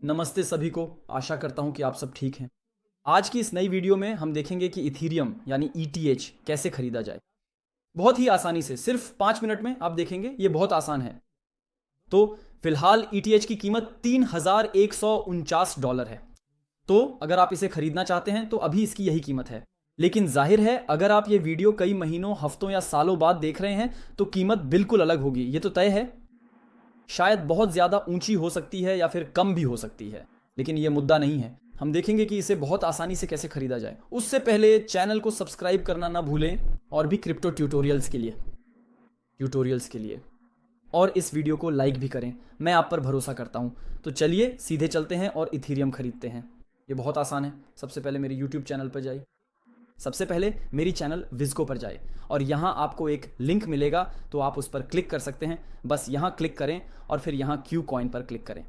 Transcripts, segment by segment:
नमस्ते सभी को। आशा करता हूँ कि आप सब ठीक हैं। आज की इस नई वीडियो में हम देखेंगे कि इथीरियम यानी ETH कैसे खरीदा जाए। बहुत ही आसानी से, सिर्फ 5 मिनट में आप देखेंगे, ये बहुत आसान है। तो फिलहाल ETH की कीमत $3,149 है। तो अगर आप इसे खरीदना चाहते हैं तो अभी इसकी यही कीमत है। लेकिन जाहिर है अगर आप ये वीडियो कई महीनों, हफ्तों या सालों बाद देख रहे हैं तो कीमत बिल्कुल अलग होगी, ये तो तय है। शायद बहुत ज़्यादा ऊंची हो सकती है या फिर कम भी हो सकती है, लेकिन ये मुद्दा नहीं है। हम देखेंगे कि इसे बहुत आसानी से कैसे खरीदा जाए। उससे पहले चैनल को सब्सक्राइब करना ना भूलें, और भी क्रिप्टो ट्यूटोरियल्स के लिए और इस वीडियो को लाइक भी करें। मैं आप पर भरोसा करता हूँ। तो चलिए सीधे चलते हैं और इथीरियम खरीदते हैं। ये बहुत आसान है। सबसे पहले मेरे यूट्यूब चैनल पर जाइए। सबसे पहले मेरी चैनल विज़को पर जाए और यहाँ आपको एक लिंक मिलेगा, तो आप उस पर क्लिक कर सकते हैं। बस यहाँ क्लिक करें और फिर यहाँ क्यू कॉइन पर क्लिक करें।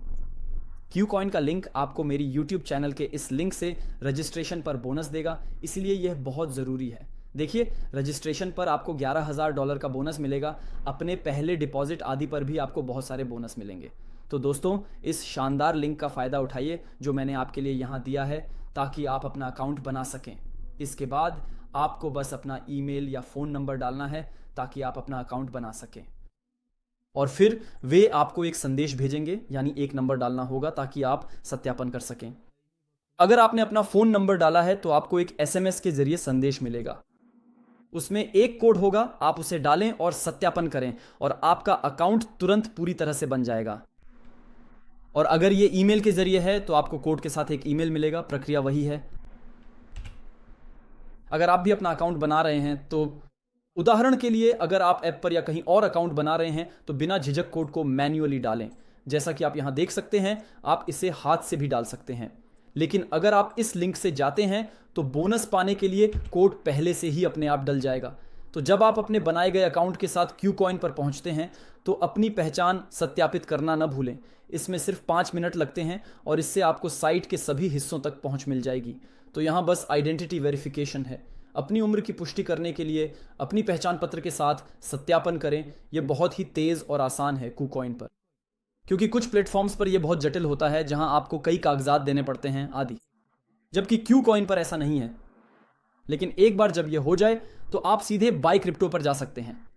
क्यू कॉइन का लिंक आपको मेरी यूट्यूब चैनल के इस लिंक से रजिस्ट्रेशन पर बोनस देगा, इसलिए यह बहुत ज़रूरी है। देखिए, रजिस्ट्रेशन पर आपको $11,000 का बोनस मिलेगा। अपने पहले डिपॉजिट आदि पर भी आपको बहुत सारे बोनस मिलेंगे। तो दोस्तों, इस शानदार लिंक का फ़ायदा उठाइए जो मैंने आपके लिए यहाँ दिया है, ताकि आप अपना अकाउंट बना सकें। इसके बाद आपको बस अपना ईमेल या फ़ोन नंबर डालना है ताकि आप अपना अकाउंट बना सकें, और फिर वे आपको एक संदेश भेजेंगे, यानी एक नंबर डालना होगा ताकि आप सत्यापन कर सकें। अगर आपने अपना फ़ोन नंबर डाला है तो आपको एक SMS के ज़रिए संदेश मिलेगा। उसमें एक कोड होगा, आप उसे डालें और सत्यापन करें और आपका अकाउंट तुरंत पूरी तरह से बन जाएगा। और अगर ये ईमेल के ज़रिए है तो आपको कोड के साथ एक ईमेल मिलेगा। प्रक्रिया वही है। अगर आप भी अपना अकाउंट बना रहे हैं तो उदाहरण के लिए अगर आप ऐप पर या कहीं और अकाउंट बना रहे हैं तो बिना झिझक कोड को मैन्युअली डालें। जैसा कि आप यहाँ देख सकते हैं, आप इसे हाथ से भी डाल सकते हैं। लेकिन अगर आप इस लिंक से जाते हैं तो बोनस पाने के लिए कोड पहले से ही अपने आप डल जाएगा। तो जब आप अपने बनाए गए अकाउंट के साथ क्यू कॉइन पर पहुँचते हैं तो अपनी पहचान सत्यापित करना न भूलें। इसमें सिर्फ 5 मिनट लगते हैं और इससे आपको साइट के सभी हिस्सों तक पहुँच मिल जाएगी। तो यहाँ बस आइडेंटिटी वेरिफिकेशन है। अपनी उम्र की पुष्टि करने के लिए अपनी पहचान पत्र के साथ सत्यापन करें। यह बहुत ही तेज़ और आसान है KuCoin पर, क्योंकि कुछ प्लेटफॉर्म्स पर यह बहुत जटिल होता है जहां आपको कई कागजात देने पड़ते हैं आदि, जबकि KuCoin पर ऐसा नहीं है। लेकिन एक बार जब यह हो जाए तो आप सीधे बाय क्रिप्टो पर जा सकते हैं।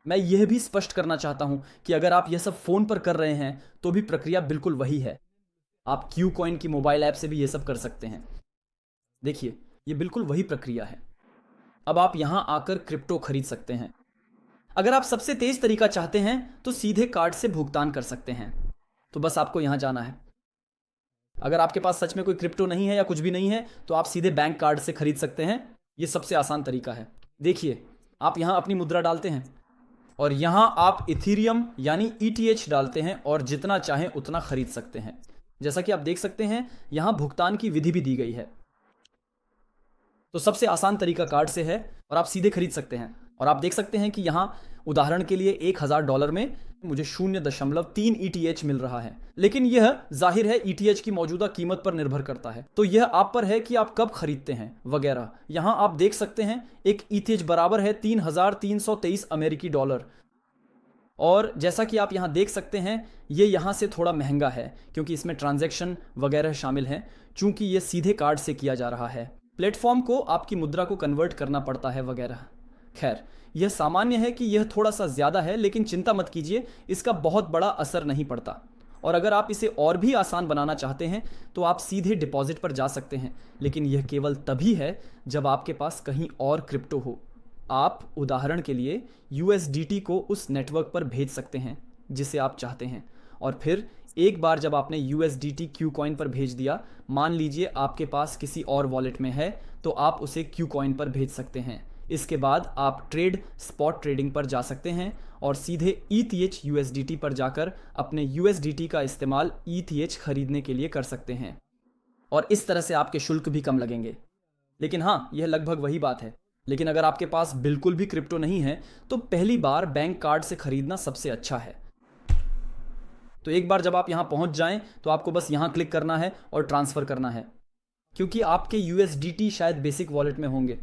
मैं यह भी स्पष्ट करना चाहता हूं कि अगर आप यह सब फ़ोन पर कर रहे हैं तो भी प्रक्रिया बिल्कुल वही है। आप KuCoin की मोबाइल ऐप से भी यह सब कर सकते हैं। देखिए, ये बिल्कुल वही प्रक्रिया है। अब आप यहां आकर क्रिप्टो खरीद सकते हैं। अगर आप सबसे तेज तरीका चाहते हैं तो सीधे कार्ड से भुगतान कर सकते हैं। तो बस आपको यहां जाना है। अगर आपके पास सच में कोई क्रिप्टो नहीं है या कुछ भी नहीं है तो आप सीधे बैंक कार्ड से खरीद सकते हैं। ये सबसे आसान तरीका है। देखिए, आप यहां अपनी मुद्रा डालते हैं और यहां आप इथीरियम यानी ETH डालते हैं और जितना चाहें उतना खरीद सकते हैं। जैसा कि आप देख सकते हैं, यहां भुगतान की विधि भी दी गई है। तो सबसे आसान तरीका कार्ड से है और आप सीधे खरीद सकते हैं। और आप देख सकते हैं कि यहाँ उदाहरण के लिए $1,000 में मुझे 0.3 ETH मिल रहा है। लेकिन यह जाहिर है ETH की मौजूदा कीमत पर निर्भर करता है, तो यह आप पर है कि आप कब खरीदते हैं वगैरह। यहाँ आप देख सकते हैं एक ETH बराबर है $3,323 और जैसा कि आप यहाँ देख सकते हैं, ये यहाँ से थोड़ा महंगा है क्योंकि इसमें ट्रांजैक्शन वगैरह शामिल हैं, चूँकि ये सीधे कार्ड से किया जा रहा है। प्लेटफॉर्म को आपकी मुद्रा को कन्वर्ट करना पड़ता है वगैरह। खैर, यह सामान्य है कि यह थोड़ा सा ज़्यादा है, लेकिन चिंता मत कीजिए, इसका बहुत बड़ा असर नहीं पड़ता। और अगर आप इसे और भी आसान बनाना चाहते हैं तो आप सीधे डिपॉजिट पर जा सकते हैं, लेकिन यह केवल तभी है जब आपके पास कहीं और क्रिप्टो हो। आप उदाहरण के लिए USDT को उस नेटवर्क पर भेज सकते हैं जिसे आप चाहते हैं, और फिर एक बार जब आपने USDT KuCoin पर भेज दिया, मान लीजिए आपके पास किसी और वॉलेट में है, तो आप उसे KuCoin पर भेज सकते हैं। इसके बाद आप स्पॉट ट्रेडिंग पर जा सकते हैं और सीधे ETH USDT पर जाकर अपने USDT का इस्तेमाल ETH खरीदने के लिए कर सकते हैं, और इस तरह से आपके शुल्क भी कम लगेंगे। लेकिन हाँ, यह लगभग वही बात है। लेकिन अगर आपके पास बिल्कुल भी क्रिप्टो नहीं है तो पहली बार बैंक कार्ड से खरीदना सबसे अच्छा है। तो एक बार जब आप यहाँ पहुँच जाएं तो आपको बस यहाँ क्लिक करना है और ट्रांसफ़र करना है, क्योंकि आपके USDT शायद बेसिक वॉलेट में होंगे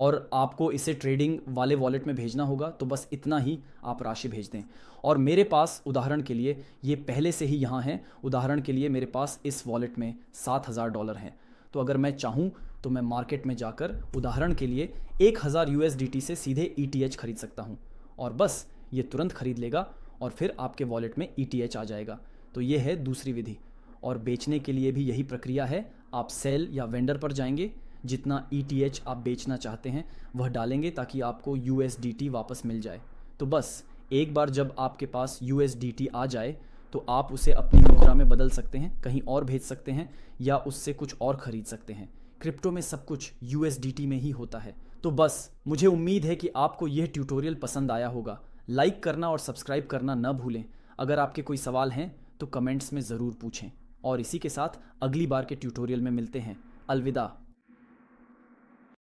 और आपको इसे ट्रेडिंग वाले वॉलेट में भेजना होगा, तो बस इतना ही आप राशि भेज दें। और मेरे पास उदाहरण के लिए ये पहले से ही यहाँ है। उदाहरण के लिए मेरे पास इस वॉलेट में $7,000 हैं। तो अगर मैं चाहूँ तो मैं मार्केट में जाकर उदाहरण के लिए 1,000 USDT से सीधे ETH खरीद सकता हूँ, और बस ये तुरंत खरीद लेगा और फिर आपके वॉलेट में ETH आ जाएगा। तो ये है दूसरी विधि। और बेचने के लिए भी यही प्रक्रिया है। आप सेल या वेंडर पर जाएंगे, जितना ETH आप बेचना चाहते हैं वह डालेंगे ताकि आपको USDT वापस मिल जाए। तो बस एक बार जब आपके पास USDT आ जाए तो आप उसे अपनी मुद्रा में बदल सकते हैं, कहीं और भेज सकते हैं या उससे कुछ और खरीद सकते हैं। क्रिप्टो में सब कुछ USDT में ही होता है। तो बस मुझे उम्मीद है कि आपको यह ट्यूटोरियल पसंद आया होगा। लाइक करना और सब्सक्राइब करना न भूलें। अगर आपके कोई सवाल हैं तो कमेंट्स में ज़रूर पूछें। और इसी के साथ अगली बार के ट्यूटोरियल में मिलते हैं। अलविदा।